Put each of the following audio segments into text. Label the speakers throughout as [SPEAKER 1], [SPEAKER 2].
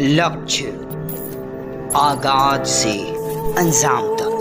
[SPEAKER 1] लक्ष्य आगाज से अंजाम तक।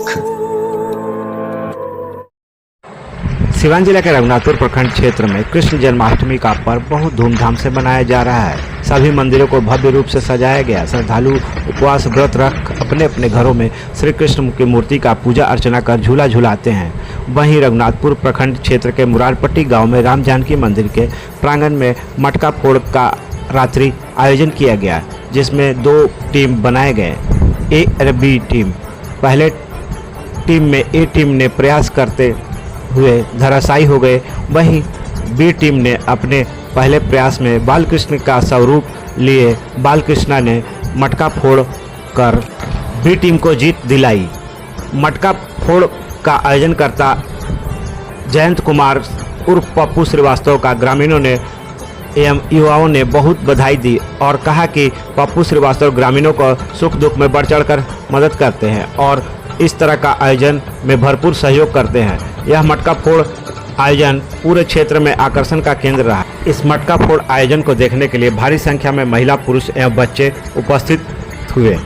[SPEAKER 2] सिवान जिला के रघुनाथपुर प्रखंड क्षेत्र में कृष्ण जन्माष्टमी का पर्व बहुत धूमधाम से मनाया जा रहा है। सभी मंदिरों को भव्य रूप से सजाया गया। श्रद्धालु उपवास व्रत रख अपने अपने घरों में श्री कृष्ण की मूर्ति का पूजा अर्चना कर झूला झूलाते हैं। वहीं रघुनाथपुर प्रखंड क्षेत्र के मुरारपट्टी गांव में राम जानकी मंदिर के प्रांगण में मटका फोड़ का रात्रि आयोजन किया गया, जिसमें 2 टीम बनाए गए। ए और बी टीम। पहले टीम में ए टीम ने प्रयास करते हुए धराशायी हो गए, वहीं बी टीम ने अपने पहले प्रयास में बालकृष्ण का स्वरूप लिए बालकृष्णा ने मटका फोड़ कर बी टीम को जीत दिलाई। मटका फोड़ का आयोजन करता जयंत कुमार उर्फ पप्पू श्रीवास्तव का ग्रामीणों ने एवं युवाओं ने बहुत बधाई दी और कहा कि पप्पू श्रीवास्तव ग्रामीणों को सुख दुख में बढ़ चढ़कर मदद करते हैं और इस तरह का आयोजन में भरपूर सहयोग करते हैं। यह मटका फोड़ आयोजन पूरे क्षेत्र में आकर्षण का केंद्र रहा। इस मटका फोड़ आयोजन को देखने के लिए भारी संख्या में महिला, पुरुष एवं बच्चे उपस्थित हुए।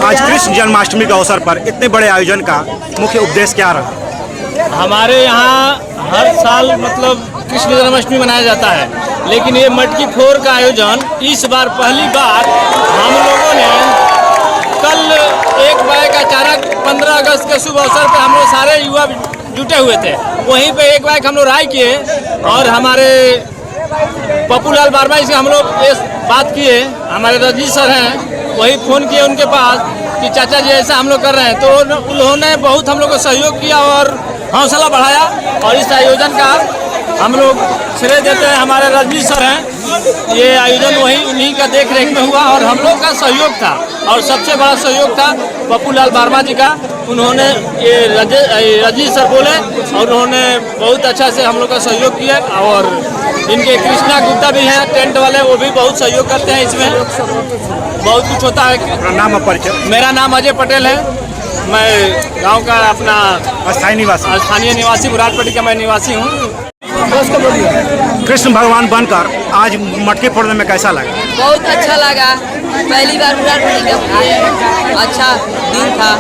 [SPEAKER 3] आज कृष्ण जन्माष्टमी के अवसर पर इतने बड़े आयोजन का मुख्य उद्देश्य क्या रहा?
[SPEAKER 4] हमारे यहाँ हर साल मतलब कृष्ण जन्माष्टमी मनाया जाता है, लेकिन ये मटकी फोड़ का आयोजन इस बार पहली बार हम लोगों ने कल एक बाइक अचानक 15 अगस्त के शुभ अवसर पर हम लोग सारे युवा जुटे हुए थे। वहीं पे एक बाइक हम लोग राय किए और हमारे पप्पूलाल बारमाई से हम लोग ये बात किए। हमारे रजनीश सर हैं, वही फ़ोन किए उनके पास कि चाचा जी ऐसा हम लोग कर रहे हैं, तो उन्होंने बहुत हम लोग को सहयोग किया और हौसला बढ़ाया। और इस आयोजन का हम लोग श्रेय देते हैं, हमारे रजनीश सर हैं, ये आयोजन वही उन्हीं का देख रेख में हुआ और हम लोग का सहयोग था। और सबसे बड़ा सहयोग था पप्पूलाल बारमा जी का। उन्होंने ये रजनीश सर बोले और उन्होंने बहुत अच्छा से हम लोग का सहयोग किया। और इनके कृष्णा गुप्ता भी हैं टेंट वाले, वो भी बहुत सहयोग करते हैं। इसमें बहुत कुछ होता है।
[SPEAKER 3] नाम और परिचय?
[SPEAKER 4] मेरा नाम अजय पटेल है, मैं गांव का अपना
[SPEAKER 3] स्थानीय निवासी
[SPEAKER 4] मुरारपट्टी का मैं निवासी हूँ।
[SPEAKER 3] कृष्ण भगवान बनकर आज मटकी फोड़ने में कैसा लगा?
[SPEAKER 5] बहुत अच्छा लगा। पहली बार मुरारपट्टी का फूटा, अच्छा दिन था,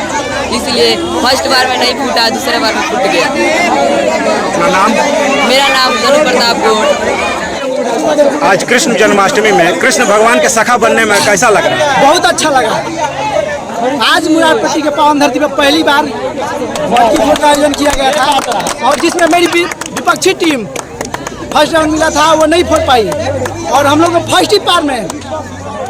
[SPEAKER 5] इसलिए फर्स्ट बार में नहीं फूटा, दूसरे बार में फूट गया।
[SPEAKER 3] अपना नाम?
[SPEAKER 5] मेरा नाम धनु प्रताप गौड़।
[SPEAKER 3] आज कृष्ण जन्माष्टमी में कृष्ण भगवान के सखा बनने में कैसा लग रहा है?
[SPEAKER 6] बहुत अच्छा लगा। आज मुरारपट्टी के पावन धरती पर पहली बार मटकी फोड़ का आयोजन किया गया था और जिसमें मेरी विपक्षी टीम फर्स्ट राउंड मिला था वो नहीं फोड़ पाई और हम लोग को फर्स्ट ही पार में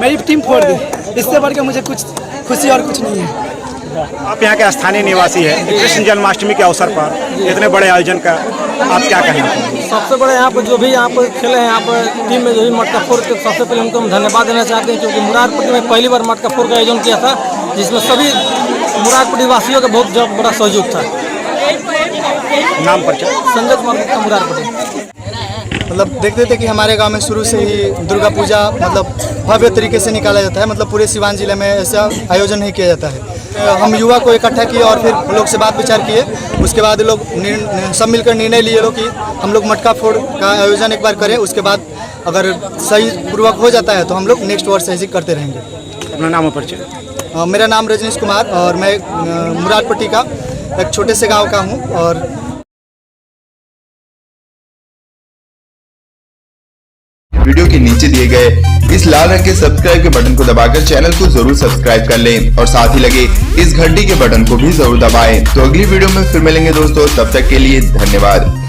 [SPEAKER 6] मेरी टीम फोड़ दी। इससे बढ़ के मुझे कुछ खुशी और कुछ नहीं है।
[SPEAKER 3] आप यहाँ के स्थानीय निवासी है, कृष्ण जन्माष्टमी के अवसर पर इतने बड़े आयोजन का आप क्या कहेंगे?
[SPEAKER 7] सबसे बड़े यहाँ पर जो भी यहाँ पर खेले हैं, यहाँ पर टीम में जो भी मटका फोड़ के सबसे पहले उनको हम धन्यवाद देना चाहते हैं, क्योंकि मुरारपट्टी में पहली बार मटका फोड़ का आयोजन किया था, जिसमें सभी मुरारपट्टी वासियों का बहुत बड़ा सहयोग था।
[SPEAKER 3] नाम परिचय?
[SPEAKER 7] संजय कुमार गुप्ता, मुरारपट्टी।
[SPEAKER 6] मतलब देखते थे कि हमारे गांव में शुरू से ही दुर्गा पूजा मतलब भव्य तरीके से निकाला जाता है। मतलब पूरे सिवान जिले में ऐसा आयोजन नहीं किया जाता है। हम युवा को इकट्ठा किए और फिर लोग से बात विचार किए। उसके बाद लोग सब मिलकर निर्णय लिए लोग कि हम लोग मटका फोड़ का आयोजन एक बार करें। उसके बाद अगर सही पूर्वक हो जाता है तो हम लोग नेक्स्ट वर्ष ऐसे करते रहेंगे।
[SPEAKER 3] अपना नाम और परिचय?
[SPEAKER 6] मेरा नाम रजनीश कुमार और मैं मुरारपट्टी का एक छोटे से गाँव का हूँ। और
[SPEAKER 8] वीडियो के नीचे दिए गए इस लाल रंग के सब्सक्राइब के बटन को दबाकर चैनल को जरूर सब्सक्राइब कर लें और साथ ही लगे इस घंटी के बटन को भी जरूर दबाएं। तो अगली वीडियो में फिर मिलेंगे दोस्तों, तब तक के लिए धन्यवाद।